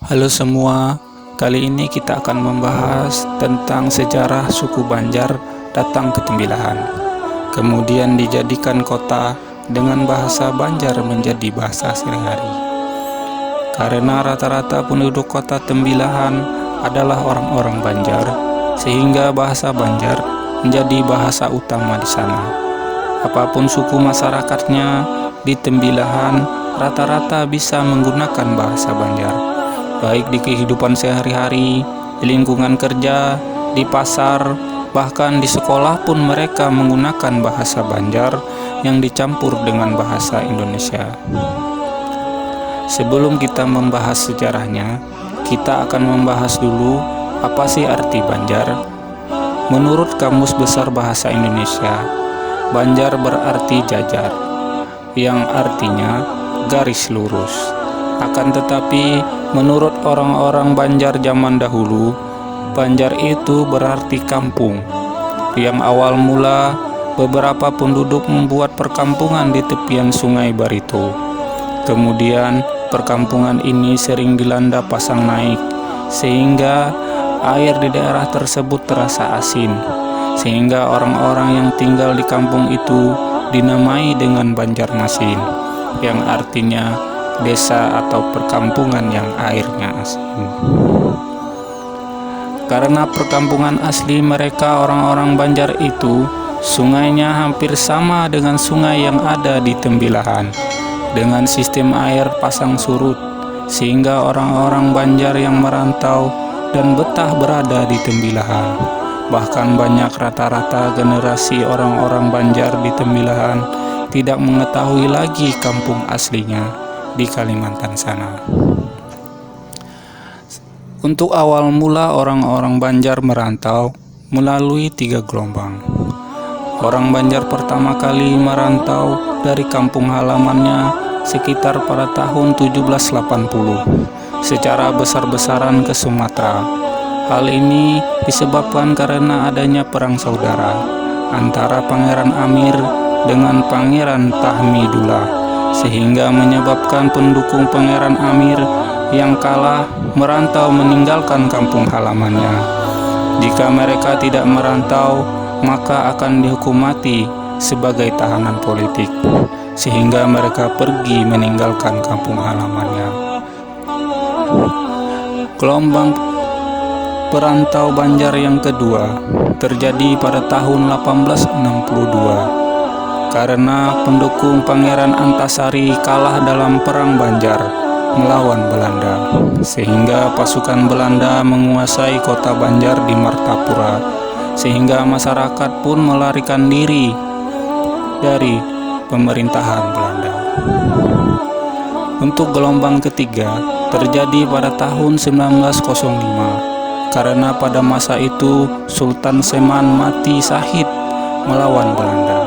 Halo semua, kali ini kita akan membahas tentang sejarah suku Banjar datang ke Tembilahan, kemudian dijadikan kota dengan bahasa Banjar menjadi bahasa sehari-hari. Karena rata-rata penduduk kota Tembilahan adalah orang-orang Banjar, sehingga bahasa Banjar menjadi bahasa utama di sana. Apapun suku masyarakatnya di Tembilahan, rata-rata bisa menggunakan bahasa Banjar, baik di kehidupan sehari-hari, di lingkungan kerja, di pasar, bahkan di sekolah pun mereka menggunakan bahasa Banjar yang dicampur dengan bahasa Indonesia. Sebelum kita membahas sejarahnya, kita akan membahas dulu apa sih arti Banjar. Menurut Kamus Besar Bahasa Indonesia, Banjar berarti jajar, yang artinya garis lurus. Akan tetapi, menurut orang-orang Banjar zaman dahulu, Banjar itu berarti kampung. Yang awal mula, beberapa penduduk membuat perkampungan di tepian Sungai Barito. Kemudian, perkampungan ini sering dilanda pasang naik, sehingga air di daerah tersebut terasa asin, sehingga orang-orang yang tinggal di kampung itu dinamai dengan Banjarmasin, yang artinya desa atau perkampungan yang airnya asin. Karena perkampungan asli mereka orang-orang Banjar itu, sungainya hampir sama dengan sungai yang ada di Tembilahan, dengan sistem air pasang surut, sehingga orang-orang Banjar yang merantau dan betah berada di Tembilahan. Bahkan banyak rata-rata generasi orang-orang Banjar di Tembilahan tidak mengetahui lagi kampung aslinya di Kalimantan sana. Untuk awal mula orang-orang Banjar merantau melalui 3 gelombang. Orang Banjar pertama kali merantau dari kampung halamannya sekitar pada tahun 1780 secara besar-besaran ke Sumatera. Hal ini disebabkan karena adanya perang saudara antara Pangeran Amir dengan Pangeran Tahmidullah, sehingga menyebabkan pendukung Pangeran Amir yang kalah merantau meninggalkan kampung halamannya. Jika mereka tidak merantau, maka akan dihukum mati sebagai tahanan politik, sehingga mereka pergi meninggalkan kampung halamannya. Gelombang perantau Banjar yang kedua terjadi pada tahun 1862 karena pendukung Pangeran Antasari kalah dalam perang Banjar melawan Belanda, sehingga pasukan Belanda menguasai kota Banjar di Martapura, sehingga masyarakat pun melarikan diri dari pemerintahan Belanda. Untuk gelombang ketiga terjadi pada tahun 1905 karena pada masa itu Sultan Seman mati syahid melawan Belanda.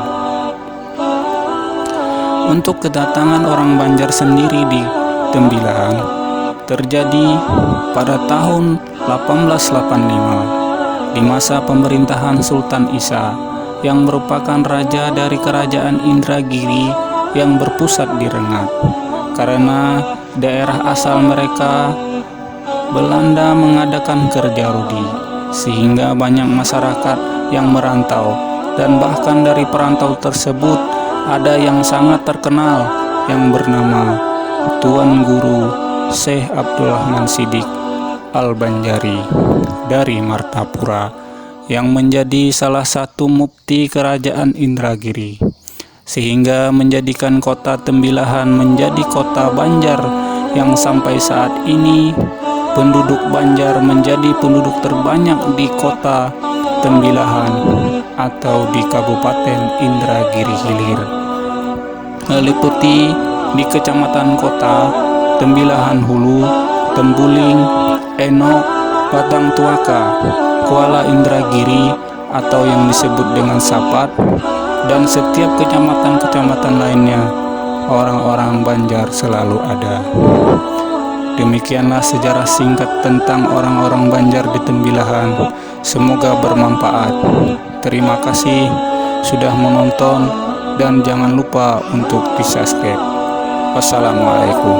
Untuk kedatangan orang Banjar sendiri di Tembilahan terjadi pada tahun 1885 di masa pemerintahan Sultan Isa yang merupakan raja dari kerajaan Indragiri yang berpusat di Rengat. Karena daerah asal mereka, Belanda mengadakan kerja rudi, sehingga banyak masyarakat yang merantau, dan bahkan dari perantau tersebut ada yang sangat terkenal yang bernama Tuan Guru Syekh Abdurrahman Siddiq Al-Banjari dari Martapura, yang menjadi salah satu mufti kerajaan Indragiri, sehingga menjadikan kota Tembilahan menjadi kota Banjar yang sampai saat ini penduduk Banjar menjadi penduduk terbanyak di kota Tembilahan atau di Kabupaten Indragiri Hilir, meliputi di Kecamatan Kota, Tembilahan Hulu, Tembuling, Enok, Batang Tuaka, Kuala Indragiri atau yang disebut dengan Sapat, dan setiap kecamatan-kecamatan lainnya orang-orang Banjar selalu ada. Demikianlah sejarah singkat tentang orang-orang Banjar di Tembilahan. Semoga bermanfaat. Terima kasih sudah menonton dan jangan lupa untuk di subscribe. Wassalamualaikum.